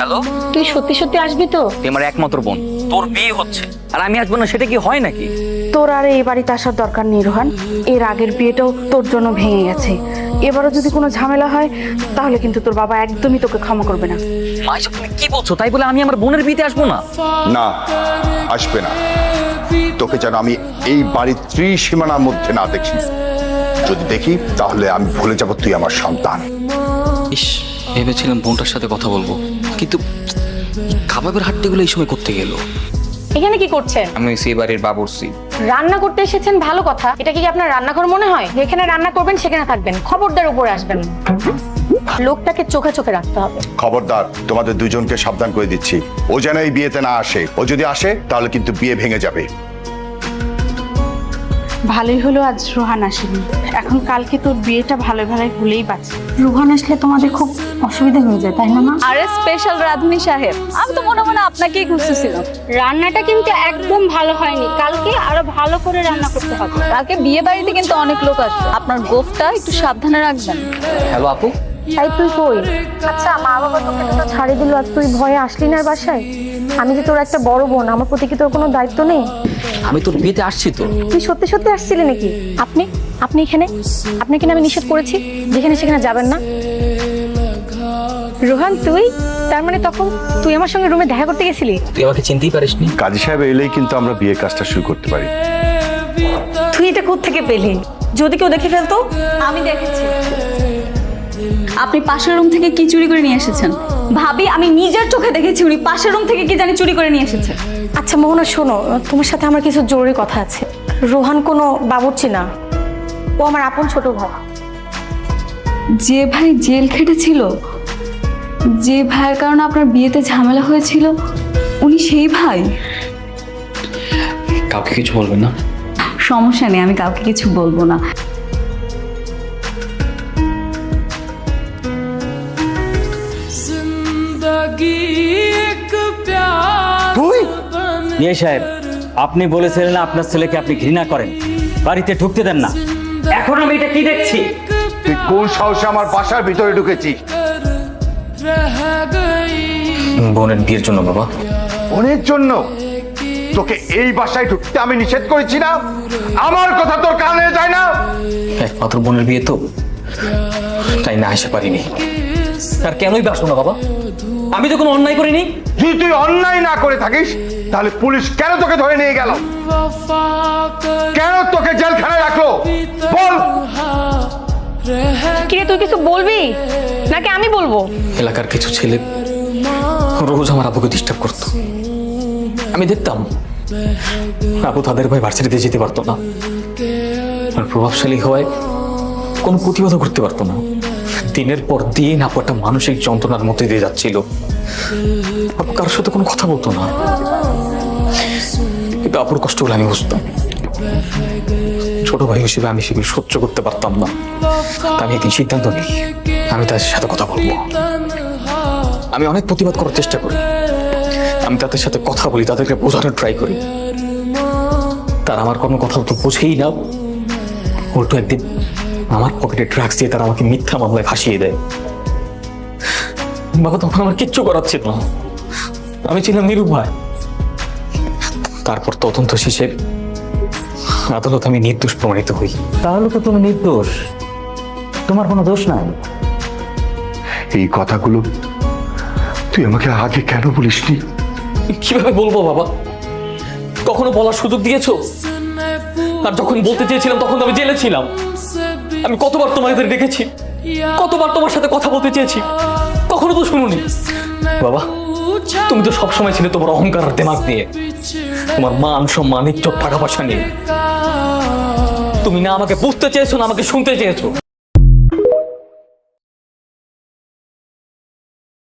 Hello, তুই সত্যি সত্যি আসবি তো? তুই আমার একমাত্র বোন, তোর বিয়ে হচ্ছে আর আমি আসবো না, সেটা কি হয় নাকি? তোর আর এই বাড়িতে আসার দরকার নেই রোহান। এর আগের বিয়েটাও তোর জন্য ভেঙে গেছে। এবারও যদি কোনো ঝামেলা হয় তাহলে কিন্তু তোর বাবা একদমই তোকে ক্ষমা করবে না। মা, এসব তুমি কি বলছো? তাই বলে আমি আমার বোনের বিয়েতে আসবো না? না, আসবে না। তোকে যেন আমি এই বাড়ির ত্রিসীমানার মধ্যে না দেখি। যদি দেখি তাহলে আমি ভুলে যাব তুই আমার সন্তান। ইস, ভেবেছিলাম বোনটার সাথে কথা বলবো, কিন্তু কাবাবের হাড্ডিগুলো এই সময় করতে গেল। এখানে কি করছেন? আমি সেই বাড়ির বাবুর্চি। রান্না করতে এসেছেন, ভালো কথা। এটা কি আপনার রান্নাঘর মনে হয়? যেখানে রান্না করবেন সেখানে থাকবেন, খবরদার উপরে আসবেন না। লোকটাকে চোখে চোখে রাখতে হবে। খবরদার, তোমাদের দুজনকে সাবধান করে দিচ্ছি। ও যেন এই বিয়েতে না আসে। ও যদি আসে তাহলে কিন্তু বিয়ে ভেঙে যাবে। ভালোই হলো আজ রোহান আসেনি। এখন কালকে তোর বিয়েটা ভালো ভালোই হলেই বাঁচে। রোহান আসলে তোমাদের খুব অসুবিধা হয়ে যায়, তাই না মা? আরে স্পেশাল রাধুনী সাহেব, আমি তো মনে মনে আপনাকেই খুঁজতেছিলাম। রান্নাটা কিন্তু একদম ভালো হয়নি, কালকে আরো ভালো করে রান্না করতে হবে। কালকে বিয়ে বাড়িতে কিন্তু অনেক লোক আসবে, আপনার গোফটা একটু সাবধানে রাখবেন। হ্যালো আপু। তাই তুই কই? আচ্ছা, মা বাবা তোকে তো ছাড়ি দিল আর তুই ভয়ে আসলি না বাসায়? আমি যে তোর একটা বড় বোন, আমার প্রতি কি তোর কোনো দায়িত্ব নেই? আমি তোর বিয়েতে আসছি তো। তুই সত্যি সত্যি আসছিলি নাকি? আপনি আপনি এখানে? আপনাকে না আমি নিষেধ করেছি যেখানে সেখানে যাবেন না। রোহান, তুই তার মানে তখন তুই আমার সঙ্গে রুমে দেখা করতে গেছিলি? তুই আমাকে চিনতেই পারিসনি? কাজী সাহেব এলেই কিন্তু আমরা বিয়ের কাজটা শুরু করতে পারি। তুই এটা কোত্থেকে পেলি? যদি কেউ দেখে ফেলতো? আমি দেখেছি আপনি পাশের রুম থেকে কি চুরি করে নিয়ে এসেছেন। ভাবি, আমি নিজের চোখে দেখেছি উনি পাশের রুম থেকে কি জানি চুরি করে নিয়ে এসেছেন। আচ্ছা মোহনা, শোনো, তোমার সাথে আমার কিছু জরুরি কথা আছে। রোহান কোনো বাবুর্চি না, ও আমার আপন ছোট ভাই। যে ভাই জেল খেটেছিল, যে ভাইয়ের কারণে আপনার বিয়েতে ঝামেলা হয়েছিল, উনি সেই ভাই? কাউকে কিছু বলবেন না? সমস্যা নেই, আমি কাউকে কিছু বলবো না। ইয়ে সাহেব, আপনি বলেছিলেন আপনার ছেলেকে আপনি ঘৃণা করেন, বাড়িতে ঢুকতে দেন না। এখন আমি এটা কি দেখছি? তুই কোন সাহসে আমার বাসার ভিতরে ঢুকেছিস? বোনের বিয়ের জন্য বাবা। বোনের জন্য? তোকে এই বাসায় ঢুকতে আমি নিষেধ করেছি না? আমার কথা তোর কানে যায় না? একমাত্র বোনের বিয়ে তো, তাই না আসতে পারিনি। আর কেনই বাসবো না বাবা? আমি তো কোনো অন্যায় করিনি। যদি তুই অন্যায় না করে থাকিস তাহলে পুলিশ কেন তোকে ধরে নিয়ে গেল? কেন তোকে জেলখানায় রাখলো? বল। কিরে, তুই কিছু বলবি নাকি আমি বলবো? এলাকার কিছু ছেলে রোজ আমার আব্বুকে ডিস্টার্ব করতো। আমি দেখতাম আব্বু তাদের ভয় ভার্সিটিতে যেতে পারতো না, আর প্রভাবশালী হওয়ায় কোনো প্রতিবাদও করতে পারতো না। দিনের পর দিন আপু একটা মানসিক যন্ত্রণার মধ্যে দিয়ে যাচ্ছিল। আপু কারোর সাথে কোনো কথা বলতো না, কিন্তু আপুর কষ্টগুলো আমি বুঝতাম। ছোট ভাই হিসেবে আমি সেগুলো সহ্য করতে পারতাম না। তা আমি একদিন সিদ্ধান্ত নিই, আমি তাদের সাথে কথা বলবো। আমি অনেক প্রতিবাদ করার চেষ্টা করি, আমি তাদের সাথে কথা বলি, তাদেরকে বোঝানোর ট্রাই করি। তারা আমার কোনো কথা তো বোঝেই না। উল্টো একদিন আমার পকেটে ড্রাগস দিয়ে তারা আমাকে মিথ্যা মামলায় ফাঁসিয়ে দেয়। বাবা, তখন আমার কিচ্ছু করার ছিল না, আমি ছিলাম নিরুপায়। তারপর তদন্ত শেষে আদালত আমি নির্দোষ প্রমাণিত হই। তাহলে তো তুমি নির্দোষ, তোমার কোনো দোষ নাই। এই কথাগুলো তুই আমাকে আগে কেন বলিসনি? কিভাবে বলবো বাবা? কখনো বলার সুযোগ দিয়েছো? আর যখন বলতে চেয়েছিলাম তখন তো আমি জেলে ছিলাম। আমি কতবার তোমাদের দেখেছি, কতবার তোমার সাথে কথা বলতে চেয়েছি, কখনো তো শুনুনি। বাবা, তুমি তো সবসময় ছিলে তোমার অহংকার আর দিমাগ দিয়ে, তোমার মান সম্মান ইজ্জত টাকা পয়সা নিয়ে। তুমি না আমাকে বুঝতে চেয়েছো না আমাকে শুনতে চেয়েছো।